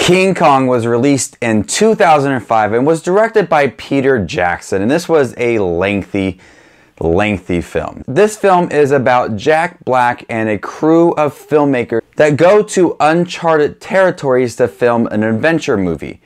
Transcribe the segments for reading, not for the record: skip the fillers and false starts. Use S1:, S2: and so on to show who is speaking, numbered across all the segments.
S1: King Kong was released in 2005 and was directed by Peter Jackson, and this was a lengthy film. This film is about Jack Black and a crew of filmmakers that go to uncharted territories to film an adventure movie.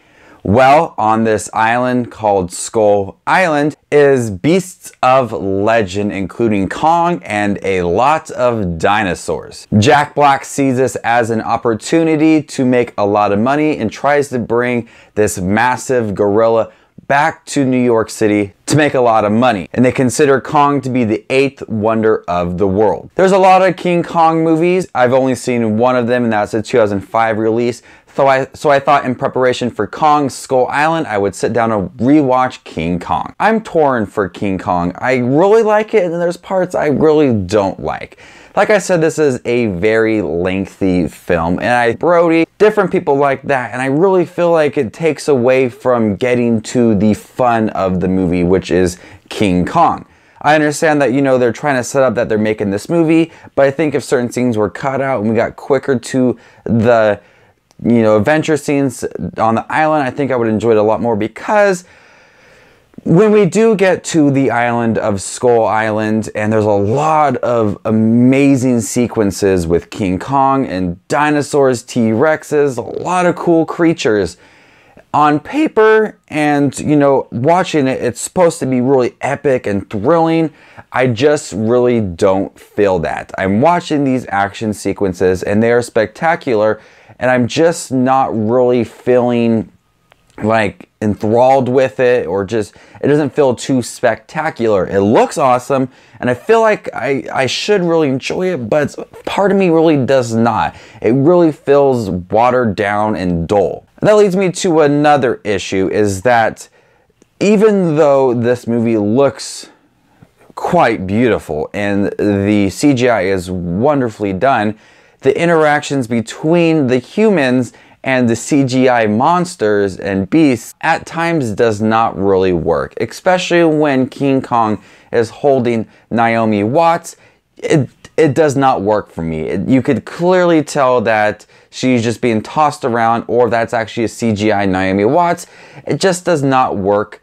S1: Well, on this island called Skull Island is beasts of legend, including Kong and a lot of dinosaurs. Jack Black sees this as an opportunity to make a lot of money and tries to bring this massive gorilla back to New York City to make a lot of money. And they consider Kong to be the 8th wonder of the world. There's a lot of King Kong movies. I've only seen one of them, and that's a 2005 release. So I thought in preparation for Kong Skull Island, I would sit down and rewatch King Kong. I'm torn for King Kong. I really like it, and then there's parts I really don't like. Like I said, this is a very lengthy film, and Brody, different people like that, and I really feel like it takes away from getting to the fun of the movie, which is King Kong. I understand that, you know, they're trying to set up that they're making this movie, but I think if certain scenes were cut out and we got quicker to the, you know, adventure scenes on the island, I think I would enjoy it a lot more, because when we do get to the island of Skull Island, and there's a lot of amazing sequences with King Kong and dinosaurs, T-Rexes, a lot of cool creatures. On paper and, you know, watching it, it's supposed to be really epic and thrilling. I just really don't feel that. I'm watching these action sequences and they are spectacular, and I'm just not really feeling like enthralled with it, or just, it doesn't feel too spectacular. It looks awesome, and I feel like I should really enjoy it, but part of me really does not. It really feels watered down and dull. And that leads me to another issue, is that even though this movie looks quite beautiful and the CGI is wonderfully done, the interactions between the humans and the CGI monsters and beasts at times does not really work, especially when King Kong is holding Naomi Watts. It does not work for me. You could clearly tell that she's just being tossed around, or that's actually a CGI Naomi Watts. It just does not work.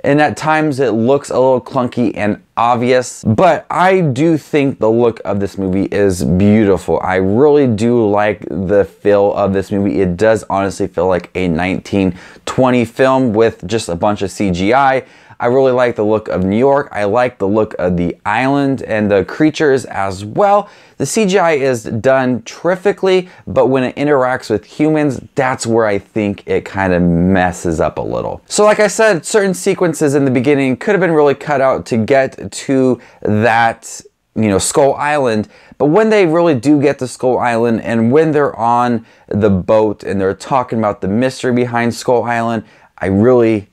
S1: And at times it looks a little clunky and obvious, but I do think the look of this movie is beautiful. I really do like the feel of this movie. It does honestly feel like a 1920 film with just a bunch of CGI. I really like the look of New York. I like the look of the island and the creatures as well. The CGI is done terrifically, but when it interacts with humans, that's where I think it kind of messes up a little. So like I said, certain sequences in the beginning could have been really cut out to get to that, you know, Skull Island. But when they really do get to Skull Island, and when they're on the boat and they're talking about the mystery behind Skull Island, I really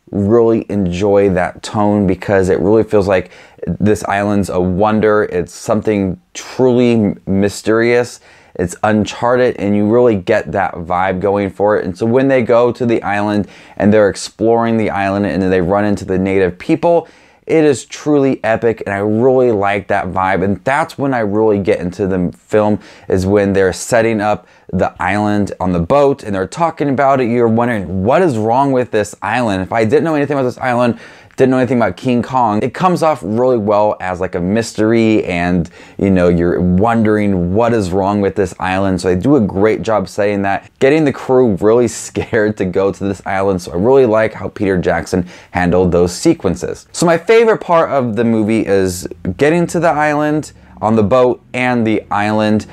S1: enjoy that tone, because it really feels like this island's a wonder. It's something truly mysterious. It's uncharted, and you really get that vibe going for it. And so when they go to the island and they're exploring the island and then they run into the native people, it is truly epic, and I really like that vibe. And that's when I really get into the film, is when they're setting up the island on the boat and they're talking about it. You're wondering, what is wrong with this island? If I didn't know anything about this island, didn't know anything about King Kong, it comes off really well as like a mystery, and you know, you're wondering what is wrong with this island. So they do a great job saying that, getting the crew really scared to go to this island. So I really like how Peter Jackson handled those sequences. So my favorite part of the movie is getting to the island on the boat and the island.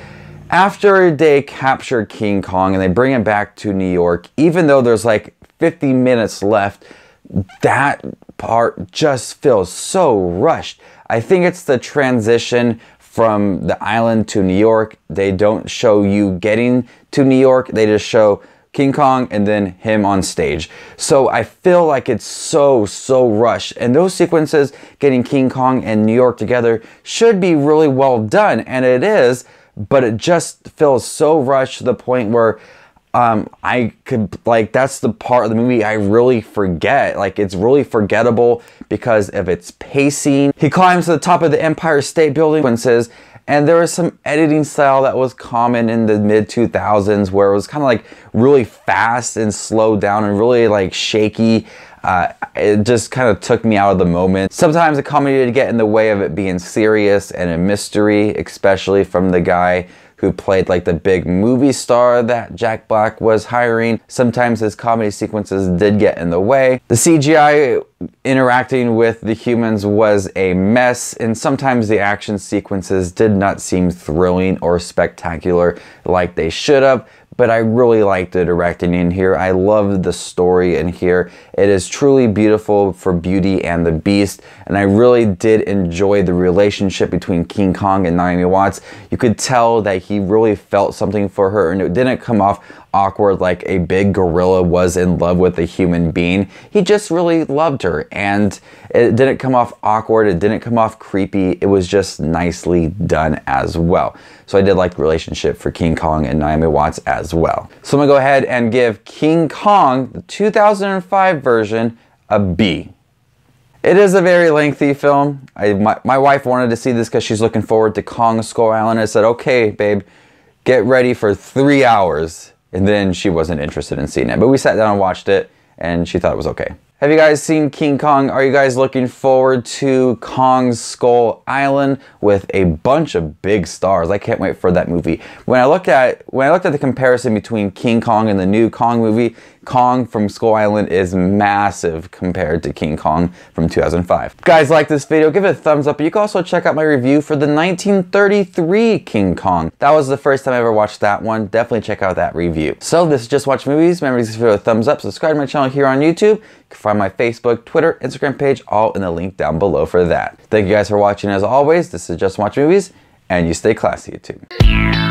S1: After they capture King Kong and they bring him back to New York, even though there's like 50 minutes left, that part just feels so rushed. I think it's the transition from the island to New York. They don't show you getting to New York. They just show King Kong and then him on stage. So I feel like it's so rushed. And those sequences, getting King Kong and New York together, should be really well done. And it is, but it just feels so rushed to the point where that's the part of the movie I really forget. Like, it's really forgettable because of its pacing. He climbs to the top of the Empire State Building and says, And there was some editing style that was common in the mid 2000s where it was kind of like really fast and slowed down and really like shaky. It just kind of took me out of the moment. Sometimes a comedy would get in the way of it being serious and a mystery, especially from the guy who played like the big movie star that Jack Black was hiring. Sometimes his comedy sequences did get in the way. The CGI interacting with the humans was a mess, and sometimes the action sequences did not seem thrilling or spectacular like they should have. But I really liked the directing in here. I loved the story in here. It is truly beautiful for Beauty and the Beast, and I really did enjoy the relationship between King Kong and Naomi Watts. You could tell that he really felt something for her, and it didn't come off awkward like a big gorilla was in love with a human being. He just really loved her, and it didn't come off awkward. It didn't come off creepy. It was just nicely done as well. So I did like the relationship for King Kong and Naomi Watts as well. So I'm gonna go ahead and give King Kong, the 2005 version, a B. It is a very lengthy film. My wife wanted to see this because she's looking forward to Kong Skull Island. I said, okay, babe, get ready for 3 hours. And then she wasn't interested in seeing it. But we sat down and watched it, and she thought it was okay. Have you guys seen King Kong? Are you guys looking forward to Kong Skull Island with a bunch of big stars? I can't wait for that movie. When I looked at the comparison between King Kong and the new Kong movie, Kong from Skull Island is massive compared to King Kong from 2005. If you guys like this video, give it a thumbs up. You can also check out my review for the 1933 King Kong. That was the first time I ever watched that one. Definitely check out that review. So this is Just Watch Movies. Remember to give this video a thumbs up. Subscribe to my channel here on YouTube. You can find my Facebook, Twitter, Instagram page, all in the link down below for that. Thank you guys for watching as always. This is Just Watch Movies, and you stay classy, YouTube.